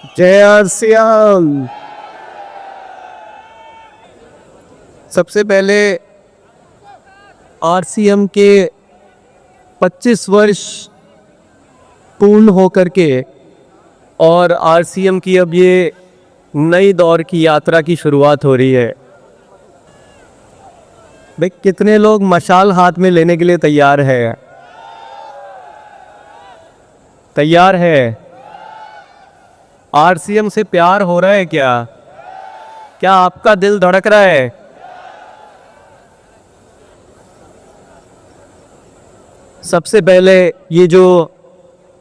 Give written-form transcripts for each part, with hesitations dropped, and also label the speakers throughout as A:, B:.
A: जय आरसीएम। सबसे पहले आरसीएम के 25 वर्ष पूर्ण होकर के और आरसीएम की अब ये नई दौर की यात्रा की शुरुआत हो रही है। भाई कितने लोग मशाल हाथ में लेने के लिए तैयार है? तैयार है? आरसीएम से प्यार हो रहा है क्या? क्या आपका दिल धड़क रहा है? सबसे पहले ये जो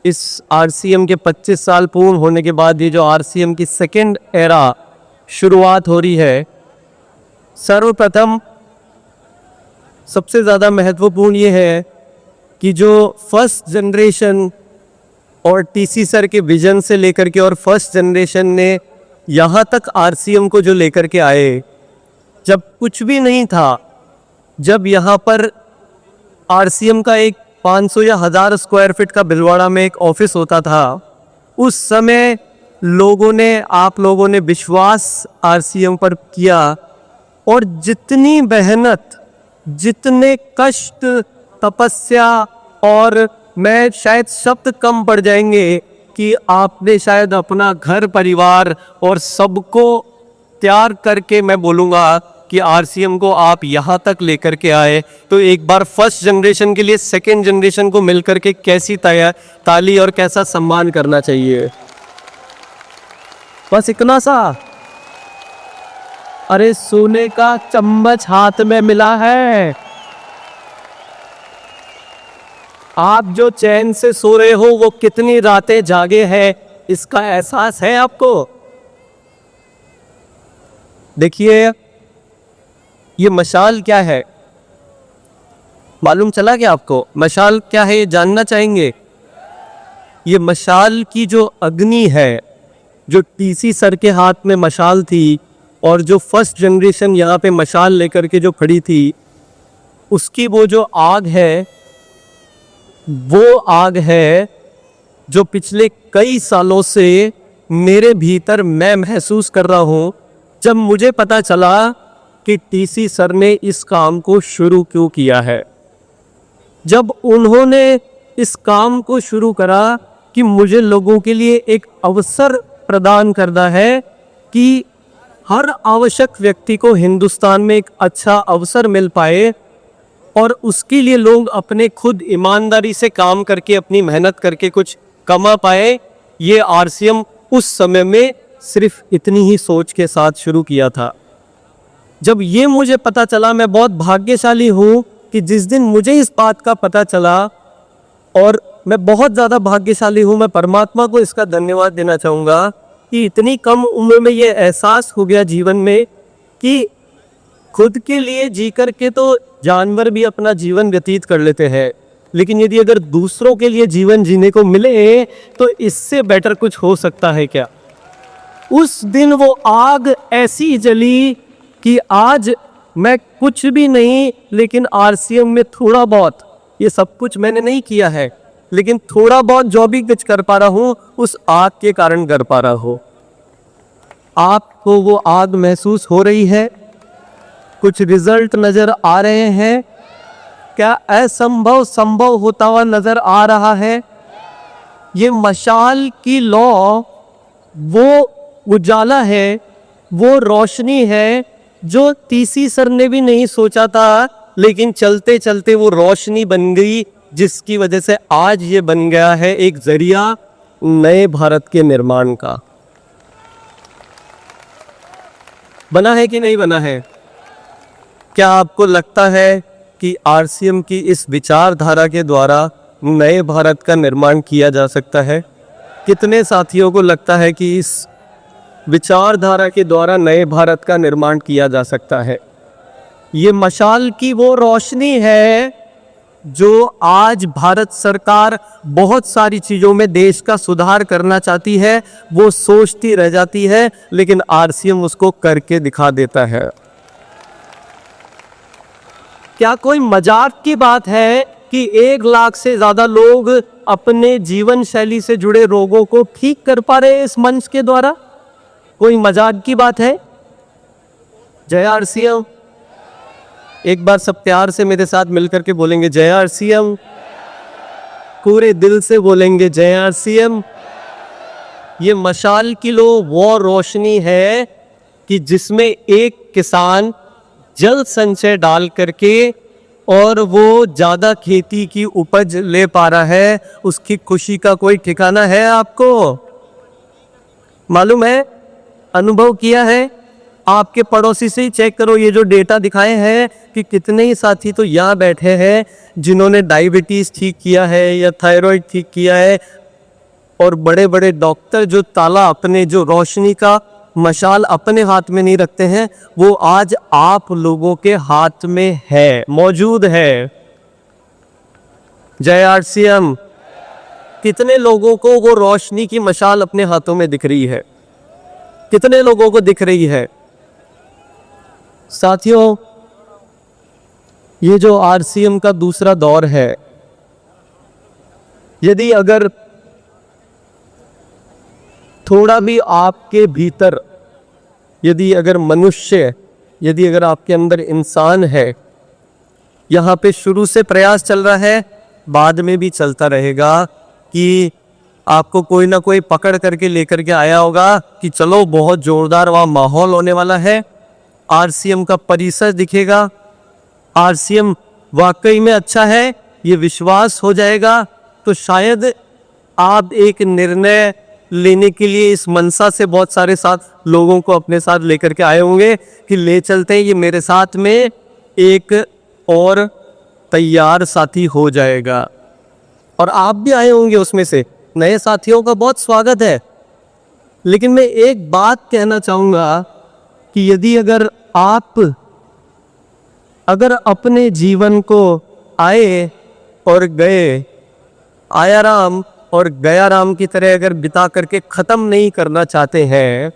A: इस आरसीएम के 25 साल पूर्ण होने के बाद ये जो आरसीएम की सेकेंड एरा शुरुआत हो रही है, सर्वप्रथम सबसे ज़्यादा महत्वपूर्ण ये है कि जो फर्स्ट जनरेशन और टीसी सर के विजन से लेकर के और फर्स्ट जनरेशन ने यहाँ तक आरसीएम को जो लेकर के आए, जब कुछ भी नहीं था, जब यहाँ पर आरसीएम का एक 500 या 1000 स्क्वायर फीट का भिलवाड़ा में एक ऑफिस होता था, उस समय आप लोगों ने विश्वास आरसीएम पर किया और जितनी मेहनत, जितने कष्ट, तपस्या और मैं शायद शब्द कम पड़ जाएंगे कि आपने शायद अपना घर परिवार और सबको त्याग करके मैं बोलूँगा कि आरसीएम को आप यहाँ तक लेकर के आए। तो एक बार फर्स्ट जनरेशन के लिए सेकेंड जनरेशन को मिलकर के कैसी ताली और कैसा सम्मान करना चाहिए। बस इतना सा। अरे सोने का चम्मच हाथ में मिला है। आप जो चैन से सो रहे हो वो कितनी रातें जागे हैं, इसका एहसास है आपको? देखिए ये मशाल क्या है, मालूम चला क्या आपको? मशाल क्या है ये जानना चाहेंगे? ये मशाल की जो अग्नि है, जो टीसी सर के हाथ में मशाल थी और जो फर्स्ट जनरेशन यहाँ पे मशाल लेकर के जो खड़ी थी, उसकी वो जो आग है, वो आग है जो पिछले कई सालों से मेरे भीतर मैं महसूस कर रहा हूँ। जब मुझे पता चला कि टीसी सर ने इस काम को शुरू क्यों किया है, जब उन्होंने इस काम को शुरू करा कि मुझे लोगों के लिए एक अवसर प्रदान करना है कि हर आवश्यक व्यक्ति को हिंदुस्तान में एक अच्छा अवसर मिल पाए और उसके लिए लोग अपने खुद ईमानदारी से काम करके अपनी मेहनत करके कुछ कमा पाए, ये आरसीएम उस समय में सिर्फ इतनी ही सोच के साथ शुरू किया था। जब ये मुझे पता चला, मैं बहुत भाग्यशाली हूँ कि जिस दिन मुझे इस बात का पता चला, और मैं बहुत ज़्यादा भाग्यशाली हूँ, मैं परमात्मा को इसका धन्यवाद देना चाहूँगा कि इतनी कम उम्र में ये एहसास हो गया जीवन में कि खुद के लिए जी करके तो जानवर भी अपना जीवन व्यतीत कर लेते हैं, लेकिन यदि अगर दूसरों के लिए जीवन जीने को मिले तो इससे बेटर कुछ हो सकता है क्या? उस दिन वो आग ऐसी जली कि आज मैं कुछ भी नहीं, लेकिन आरसीएम में थोड़ा बहुत, ये सब कुछ मैंने नहीं किया है, लेकिन थोड़ा बहुत जो भी कुछ कर पा रहा हूँ उस आग के कारण कर पा रहा हूँ। आपको वो आग महसूस हो रही है? कुछ रिजल्ट नजर आ रहे हैं? क्या असंभव संभव होता हुआ नजर आ रहा है? ये मशाल की लौ वो उजाला है, वो रोशनी है जो टीसी सर ने भी नहीं सोचा था, लेकिन चलते चलते वो रोशनी बन गई, जिसकी वजह से आज ये बन गया है एक जरिया नए भारत के निर्माण का। बना है कि नहीं बना है? क्या आपको लगता है कि आरसीएम की इस विचारधारा के द्वारा नए भारत का निर्माण किया जा सकता है? कितने साथियों को लगता है कि इस विचारधारा के द्वारा नए भारत का निर्माण किया जा सकता है? ये मशाल की वो रोशनी है जो आज भारत सरकार बहुत सारी चीज़ों में देश का सुधार करना चाहती है, वो सोचती रह जाती है, लेकिन आरसीएम उसको करके दिखा देता है। क्या कोई मजाक की बात है कि 1 लाख से ज्यादा लोग अपने जीवन शैली से जुड़े रोगों को ठीक कर पा रहे हैं इस मंच के द्वारा। कोई मजाक की बात है? जय आरसीएम। एक बार सब प्यार से मेरे साथ मिलकर के बोलेंगे जय आरसीएम, पूरे दिल से बोलेंगे जय आरसीएम। ये मशाल की लो वो रोशनी है कि जिसमें एक किसान जल संचय डाल करके और वो ज्यादा खेती की उपज ले पा रहा है, उसकी खुशी का कोई ठिकाना है आपको मालूम है? अनुभव किया है? आपके पड़ोसी से ही चेक करो, ये जो डेटा दिखाए हैं कि कितने ही साथी तो यहाँ बैठे हैं जिन्होंने डायबिटीज ठीक किया है या थायराइड ठीक किया है, और बड़े बड़े डॉक्टर जो ताला अपने जो रोशनी का मशाल अपने हाथ में नहीं रखते हैं, वो आज आप लोगों के हाथ में है, मौजूद है। जय आरसीएम। कितने लोगों को वो रोशनी की मशाल अपने हाथों में दिख रही है? कितने लोगों को दिख रही है? साथियों, ये जो आरसीएम का दूसरा दौर है, यदि अगर थोड़ा भी आपके भीतर, यदि अगर मनुष्य, यदि अगर आपके अंदर इंसान है, यहाँ पे शुरू से प्रयास चल रहा है, बाद में भी चलता रहेगा कि आपको कोई ना कोई पकड़ करके लेकर के आया होगा कि चलो बहुत जोरदार वहाँ माहौल होने वाला है, आरसीएम का परिसर दिखेगा, आरसीएम वाकई में अच्छा है, ये विश्वास हो जाएगा, तो शायद आप एक निर्णय लेने के लिए इस मनसा से बहुत सारे साथ लोगों को अपने साथ लेकर के आए होंगे कि ले चलते हैं, ये मेरे साथ में एक और तैयार साथी हो जाएगा। और आप भी आए होंगे उसमें से, नए साथियों का बहुत स्वागत है। लेकिन मैं एक बात कहना चाहूँगा कि यदि अगर अपने जीवन को आए और गए, आया राम और गया राम की तरह अगर बिता करके ख़त्म नहीं करना चाहते हैं,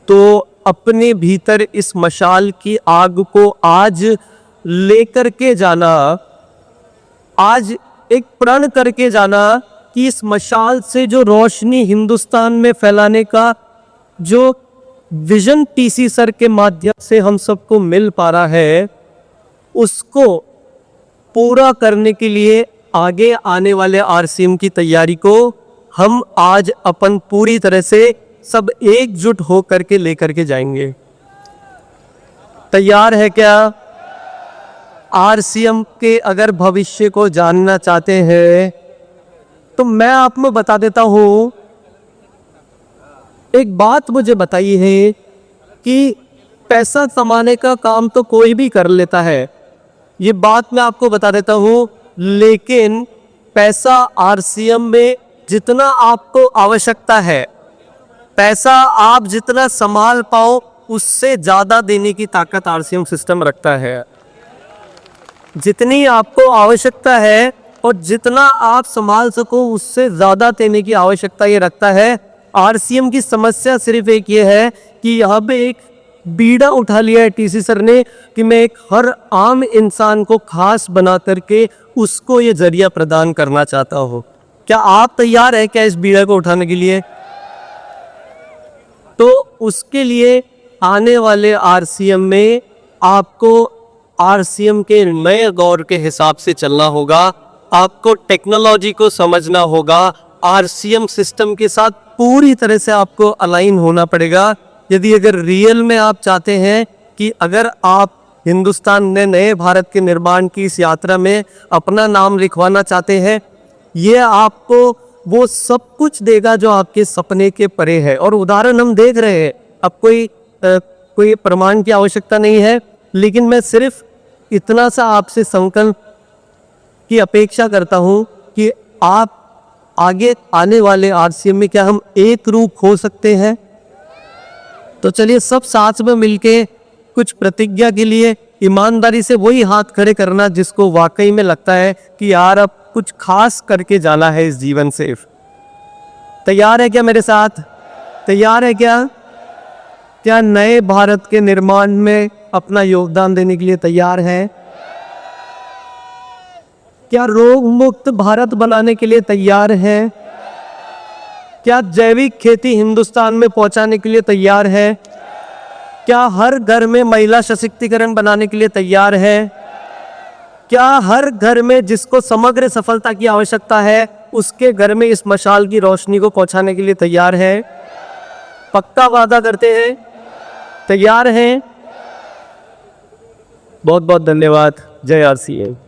A: तो अपने भीतर इस मशाल की आग को आज लेकर के जाना, आज एक प्रण करके जाना कि इस मशाल से जो रोशनी हिंदुस्तान में फैलाने का जो विजन टीसी सर के माध्यम से हम सबको मिल पा रहा है, उसको पूरा करने के लिए आगे आने वाले आरसीएम की तैयारी को हम आज अपन पूरी तरह से सब एकजुट हो करके लेकर के जाएंगे। तैयार है क्या? आरसीएम के अगर भविष्य को जानना चाहते हैं तो मैं आपको बता देता हूं, एक बात मुझे बताई है कि पैसा कमाने का काम तो कोई भी कर लेता है, ये बात मैं आपको बता देता हूं, लेकिन पैसा आरसीएम में जितना आपको आवश्यकता है, पैसा आप जितना संभाल पाओ उससे ज्यादा देने की ताकत आरसीएम सिस्टम रखता है। जितनी आपको आवश्यकता है और जितना आप संभाल सको उससे ज्यादा देने की आवश्यकता ये रखता है। आरसीएम की समस्या सिर्फ एक ये है कि यहाँ पे एक बीड़ा उठा लिया है टीसी सर ने कि मैं एक हर आम इंसान को खास बना करके उसको ये जरिया प्रदान करना चाहता हूँ। क्या आप तैयार हैं क्या इस बीड़ा को उठाने के लिए? तो उसके लिए आने वाले आरसीएम में आपको आरसीएम के नए दौर के हिसाब से चलना होगा, आपको टेक्नोलॉजी को समझना होगा, आरसीएम सिस्टम के साथ पूरी तरह से आपको अलाइन होना पड़ेगा। यदि अगर रियल में आप चाहते हैं कि अगर आप हिंदुस्तान में नए भारत के निर्माण की इस यात्रा में अपना नाम लिखवाना चाहते हैं, ये आपको वो सब कुछ देगा जो आपके सपने के परे है। और उदाहरण हम देख रहे हैं, अब कोई प्रमाण की आवश्यकता नहीं है, लेकिन मैं सिर्फ इतना सा आपसे संकल्प की अपेक्षा करता हूं कि आप आगे आने वाले आरसीएम में क्या हम एक रूप हो सकते हैं? तो चलिए सब साथ में मिलके कुछ प्रतिज्ञा के लिए ईमानदारी से वही हाथ खड़े करना जिसको वाकई में लगता है कि यार अब कुछ खास करके जाना है इस जीवन से। तैयार है क्या मेरे साथ? तैयार है क्या? क्या नए भारत के निर्माण में अपना योगदान देने के लिए तैयार है? क्या रोग मुक्त भारत बनाने के लिए तैयार हैं? क्या जैविक खेती हिंदुस्तान में पहुंचाने के लिए तैयार है? क्या हर घर में महिला सशक्तिकरण बनाने के लिए तैयार है? क्या हर घर में जिसको समग्र सफलता की आवश्यकता है उसके घर में इस मशाल की रोशनी को पहुंचाने के लिए तैयार है? पक्का वादा करते हैं? तैयार हैं? बहुत बहुत धन्यवाद। जय RCA।